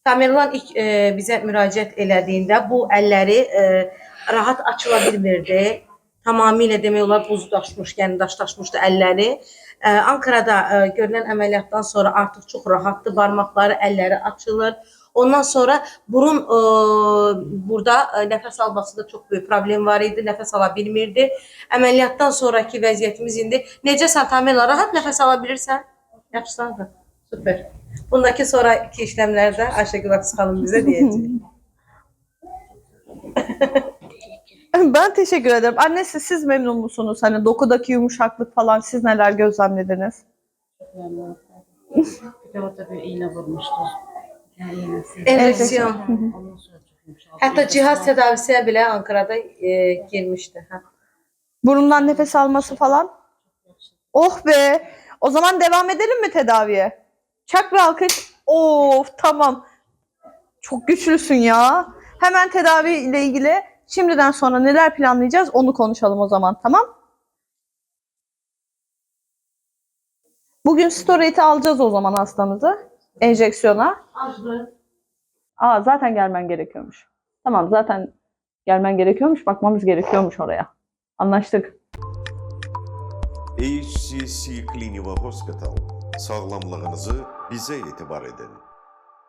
Tamerlan ilk bizə müraciət elədiyində bu əlləri rahat açıla bilmirdi. Tamamilə demək olar buzdaşmış, yəni daşlaşmışdı əlləri. Ankara'da görülən əməliyyatdan sonra artıq çox rahatdır. Barmaqları, əlləri açılır. Ondan sonra burun burada nəfəs almasında çox böyük problem var idi. Nəfəs ala bilmirdi. Əməliyyatdan sonraki vəziyyətimiz indi necəsən Tamerlan? Rahat nəfəs ala bilirsən? Yaxşısan da. Süper. Bundaki sonraki işlemlerde Ayşegül Aksu Hanım bize diyecek. Ben teşekkür ederim. Annesi siz memnun musunuz? Hani dokudaki yumuşaklık falan siz neler gözlemlediniz? Çok memnunum. Bir de orada bir iğne vurmuştu. Yani iğnesi. Enjeksiyon. Ondan sonra çok yumuşaldı. Hatta cihaz tedavisiye bile Ankara'da girmişti. Ha. Burundan nefes alması falan? Oh be! O zaman devam edelim mi tedaviye? Çak bir alkış. Of tamam. Çok güçlüsün ya. Hemen tedavi ile ilgili şimdiden sonra neler planlayacağız onu konuşalım o zaman, tamam? Bugün steroidi alacağız o zaman hastamızı. Enjeksiyona. Zaten gelmen gerekiyormuş. Tamam zaten gelmen gerekiyormuş. Bakmamız gerekiyormuş oraya. Anlaştık. HCC Clinical Hospital. Sağlamlığınızı bize itibar edin.